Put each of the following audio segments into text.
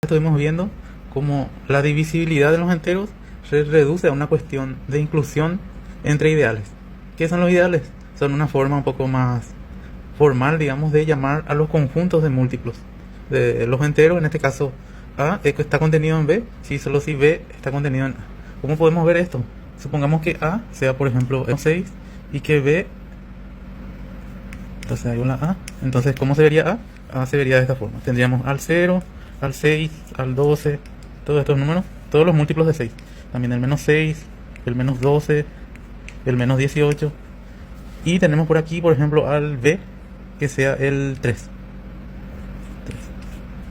Estuvimos viendo cómo la divisibilidad de los enteros se reduce a una cuestión de inclusión entre ideales. ¿Qué son los ideales? Son una forma un poco más formal, digamos, de llamar a los conjuntos de múltiplos de los enteros. En este caso, A está contenido en B, solo si B está contenido en A. ¿Cómo podemos ver esto? Supongamos que A sea, por ejemplo, 6 y que B, entonces hay una A. Entonces, ¿cómo se vería A? A se vería de esta forma. Tendríamos al 0, al 6, al 12, todos estos números, todos los múltiplos de 6. También el menos 6, el menos 12, el menos 18. Y tenemos por aquí, por ejemplo, al B, que sea el 3.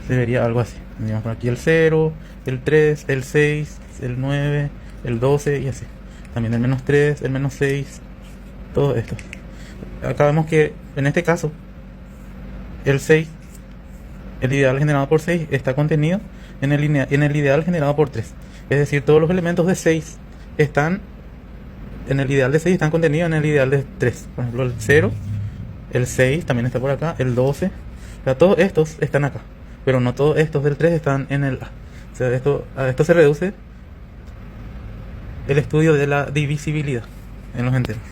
Se vería algo así. Tendríamos por aquí el 0, el 3, el 6, el 9, el 12 y así. También el menos 3, el menos 6, todo esto. Acá vemos que en este caso el 6, el ideal generado por 6, está contenido en el ideal generado por 3. Es decir, todos los elementos de 6 están en el ideal de 6, están contenidos en el ideal de 3. Por ejemplo, el 0, el 6 también está por acá, el 12. O sea, todos estos están acá, pero no todos estos del 3 están en el A. O sea, a esto se reduce el estudio de la divisibilidad en los enteros.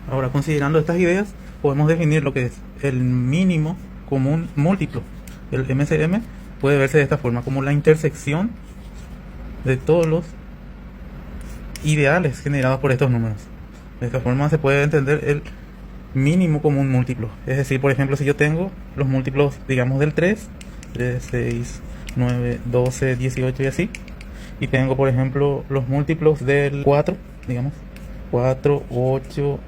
Ahora, considerando estas ideas, podemos definir lo que es el mínimo común múltiplo. El MCM puede verse de esta forma, como la intersección de todos los ideales generados por estos números. De esta forma se puede entender el mínimo común múltiplo. Es decir, por ejemplo, si yo tengo los múltiplos, digamos, del 3, 6, 9, 12, 18 y así, y tengo, por ejemplo, los múltiplos del 4, digamos, 4, 8,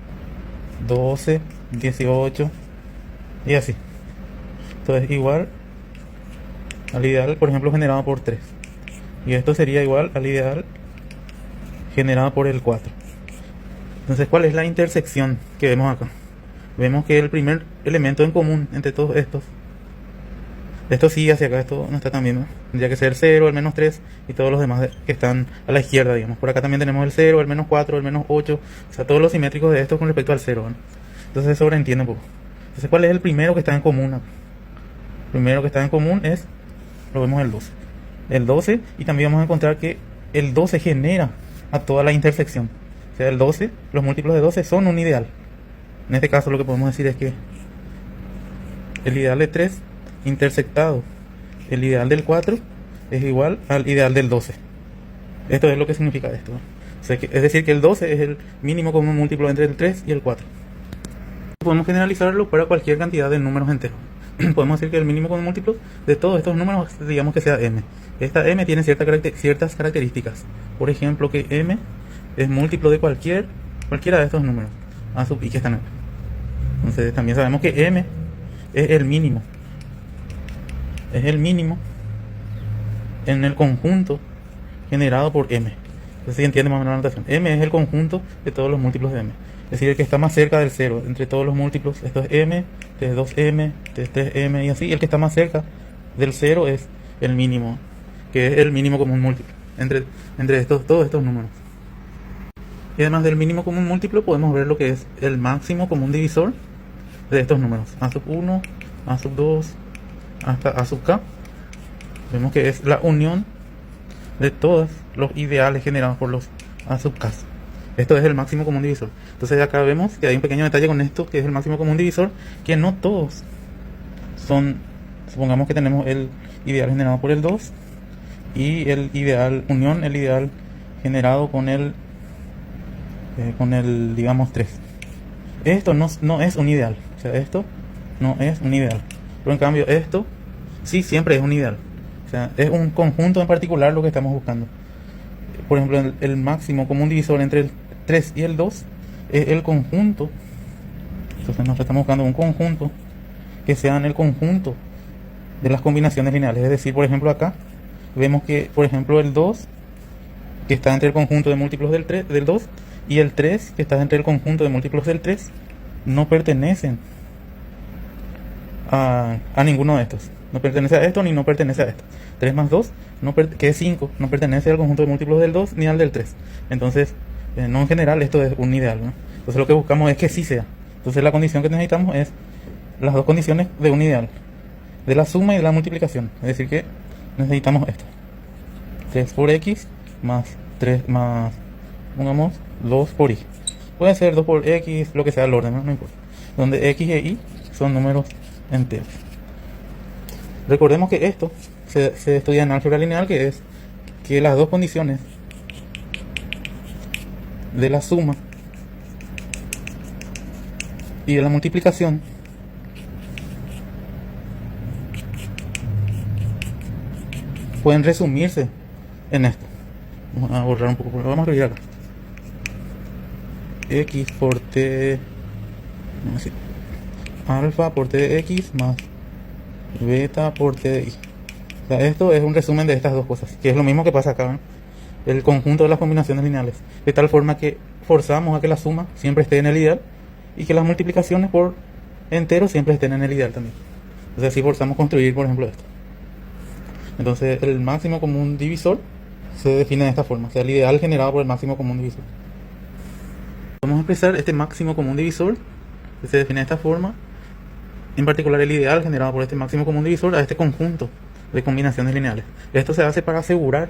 12, 18 y así. Entonces, igual al ideal, por ejemplo, generado por 3. Y esto sería igual al ideal generado por el 4. Entonces, ¿cuál es la intersección que vemos acá? Vemos que el primer elemento en común entre todos estos, esto sí hacia acá, esto no está tan bien, ¿no? Tendría que ser 0, el menos 3 y todos los demás que están a la izquierda, digamos. Por acá también tenemos el 0, el menos 4, el menos 8, o sea, todos los simétricos de estos con respecto al 0, ¿no? Entonces se sobreentiende un poco. Entonces, ¿cuál es el primero que está en común acá? El primero que está en común es, lo vemos el 12. El 12, y también vamos a encontrar que el 12 genera a toda la intersección. O sea, el 12, los múltiplos de 12 son un ideal. En este caso lo que podemos decir es que el ideal de 3 intersectado el ideal del 4 es igual al ideal del 12. Esto es lo que significa esto, ¿no? O sea, es decir, que el 12 es el mínimo común múltiplo entre el 3 y el 4. Podemos generalizarlo para cualquier cantidad de números enteros. Podemos decir que el mínimo común múltiplo de todos estos números, digamos que sea m. Esta m tiene ciertas características. Por ejemplo, que m es múltiplo de cualquiera de estos números a sub i que están acá. Entonces también sabemos que m es el mínimo. Es el mínimo en el conjunto generado por m. Entonces se entiende más o menos la notación. M es el conjunto de todos los múltiplos de m. Es decir, el que está más cerca del 0 entre todos los múltiplos. Esto es m, este es 2m, este es 3m y así. El que está más cerca del 0 es el mínimo, que es el mínimo común múltiplo entre todos estos números. Y además del mínimo común múltiplo podemos ver lo que es el máximo común divisor de estos números. A sub 1, A sub 2, hasta A sub k. Vemos que es la unión de todos los ideales generados por los A sub k. Esto es el máximo común divisor. Entonces acá vemos que hay un pequeño detalle con esto, que es el máximo común divisor, que no todos son, supongamos que tenemos el ideal generado por el 2 y el ideal unión, el ideal generado con el digamos 3. Esto no es un ideal, o sea, esto no es un ideal, pero en cambio esto sí siempre es un ideal. O sea, es un conjunto en particular lo que estamos buscando. Por ejemplo, el máximo común divisor entre el 3 y el 2 es el conjunto. Entonces nosotros estamos buscando un conjunto que sea en el conjunto de las combinaciones lineales. Es decir, por ejemplo, acá vemos que, por ejemplo, el 2 que está entre el conjunto de múltiplos del 2 y el 3 que está entre el conjunto de múltiplos del 3 no pertenecen a ninguno de estos. No pertenece a esto ni no pertenece a esto. 3 más 2, que es 5, no pertenece al conjunto de múltiplos del 2 ni al del 3. Entonces, no en general esto es un ideal, ¿no? Entonces lo que buscamos es que sí sea. Entonces la condición que necesitamos es las dos condiciones de un ideal, de la suma y de la multiplicación. Es decir, que necesitamos esto. 3 por x más 3 más, pongamos 2 por y. Puede ser 2 por x, lo que sea el orden, no importa. Donde x e y son números enteros. Recordemos que esto se estudia en álgebra lineal, que es que las dos condiciones de la suma y de la multiplicación pueden resumirse en esto. Vamos a borrar un poco, vamos a escribir acá. X por t, así, alfa por t de x más beta por t de y. O sea, esto es un resumen de estas dos cosas, que es lo mismo que pasa acá, ¿eh? El conjunto de las combinaciones lineales, de tal forma que forzamos a que la suma siempre esté en el ideal y que las multiplicaciones por enteros siempre estén en el ideal también. O sea, si forzamos construir, por ejemplo, esto. Entonces, el máximo común divisor se define de esta forma, o sea, el ideal generado por el máximo común divisor. Vamos a expresar este máximo común divisor, que se define de esta forma, en particular el ideal generado por este máximo común divisor a este conjunto de combinaciones lineales. Esto se hace para asegurar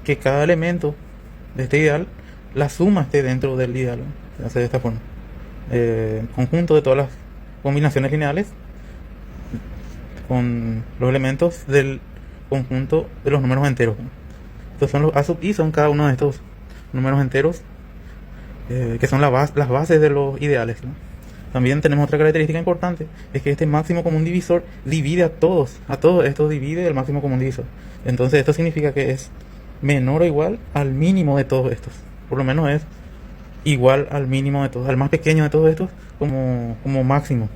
que cada elemento de este ideal, la suma esté dentro del ideal. Se hace de esta forma. Conjunto de todas las combinaciones lineales con los elementos del conjunto de los números enteros. Estos son los a sub i, son cada uno de estos números enteros, que son las bases de los ideales, ¿no? También tenemos otra característica importante, es que este máximo común divisor divide a todos estos divide el máximo común divisor. Entonces esto significa que es menor o igual al mínimo de todos estos, por lo menos es igual al mínimo de todos, al más pequeño de todos estos como máximo.